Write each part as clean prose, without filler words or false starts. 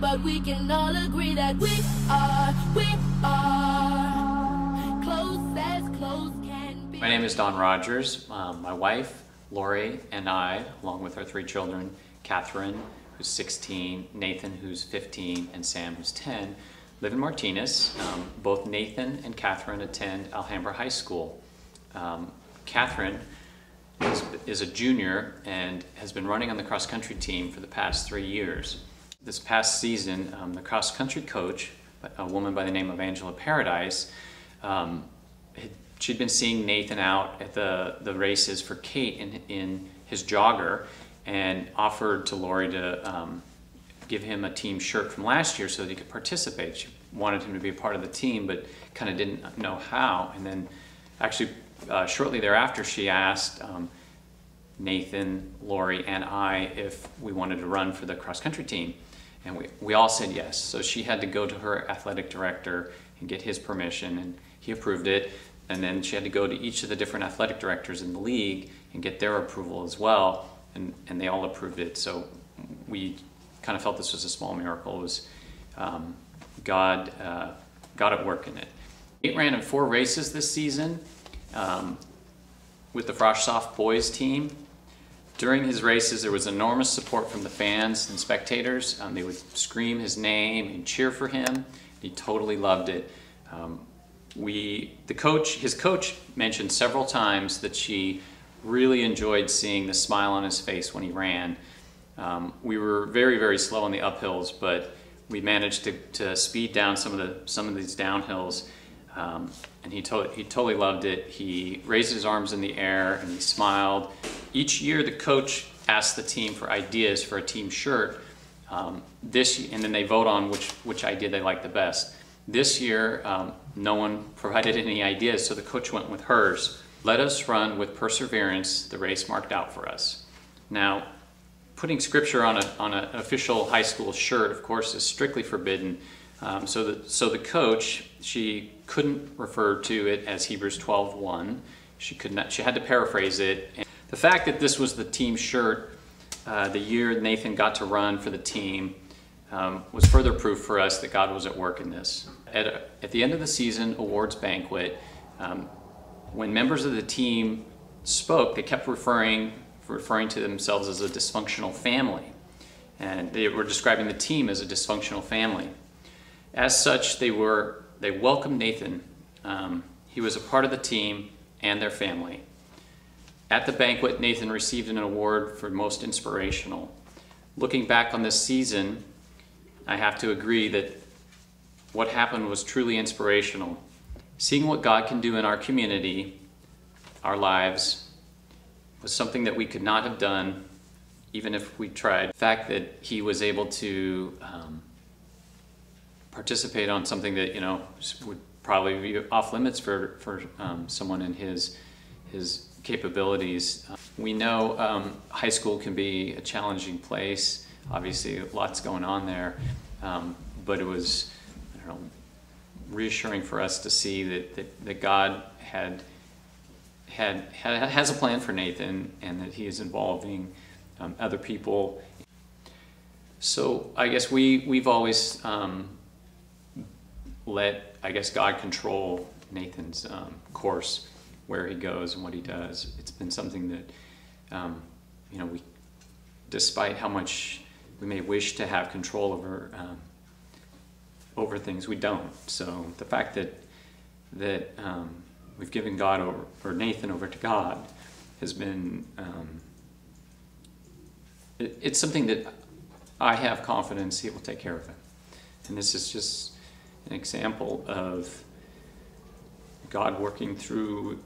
but we can all agree that we are close as close can be. My name is Don Rogers. My wife, Lori, and I, along with our 3 children, Catherine, who's 16, Nathan, who's 15, and Sam, who's 10, live in Martinez. Both Nathan and Catherine attend Alhambra High School. Catherine is a junior and has been running on the cross-country team for the past 3 years. This past season, the cross-country coach, a woman by the name of Angela Paradise, she'd been seeing Nathan out at the races for Kate in his jogger, and offered to Lori to give him a team shirt from last year so that he could participate. She wanted him to be a part of the team, but kind of didn't know how. And then actually shortly thereafter, she asked Nathan, Lori, and I if we wanted to run for the cross-country team. And we all said yes. So she had to go to her athletic director and get his permission, and he approved it. And then she had to go to each of the different athletic directors in the league and get their approval as well. And they all approved it. So we kind of felt this was a small miracle. It was God at work in it. Nate ran in 4 races this season with the Frosh Soft boys team. During his races, there was enormous support from the fans and spectators. They would scream his name and cheer for him. He totally loved it. His coach mentioned several times that she really enjoyed seeing the smile on his face when he ran. We were very, very slow on the uphills, but we managed to speed down some of these downhills, and he totally loved it. He raised his arms in the air and he smiled. Each year, the coach asked the team for ideas for a team shirt, and then they vote on which idea they liked the best. This year, no one provided any ideas, so the coach went with hers. Let us run with perseverance the race marked out for us. Now, putting scripture on an official high school shirt, of course, is strictly forbidden. So the coach, she couldn't refer to it as Hebrews 12:1. She had to paraphrase it. And the fact that this was the team shirt the year Nathan got to run for the team was further proof for us that God was at work in this. At the end of the season awards banquet, when members of the team spoke, they kept referring to themselves as a dysfunctional family. And they were describing the team as a dysfunctional family. As such, they welcomed Nathan. He was a part of the team and their family. At the banquet, Nathan received an award for most inspirational. Looking back on this season, I have to agree that what happened was truly inspirational. Seeing what God can do in our community, our lives, was something that we could not have done even if we tried. The fact that he was able to participate on something that would probably be off limits for someone in his capabilities. We know high school can be a challenging place. Obviously, lots going on there, but it was reassuring for us to see that God has a plan for Nathan, and that he is involving other people. So I guess we've always let God control Nathan's course, where he goes and what he does. It's been something that we, despite how much we may wish to have control over things, we don't. So the fact that we've given Nathan over to God has been, it's something that I have confidence he will take care of it. And this is just an example of God working through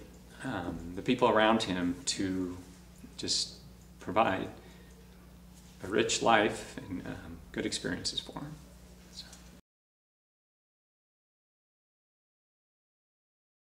the people around him to just provide a rich life and good experiences for him.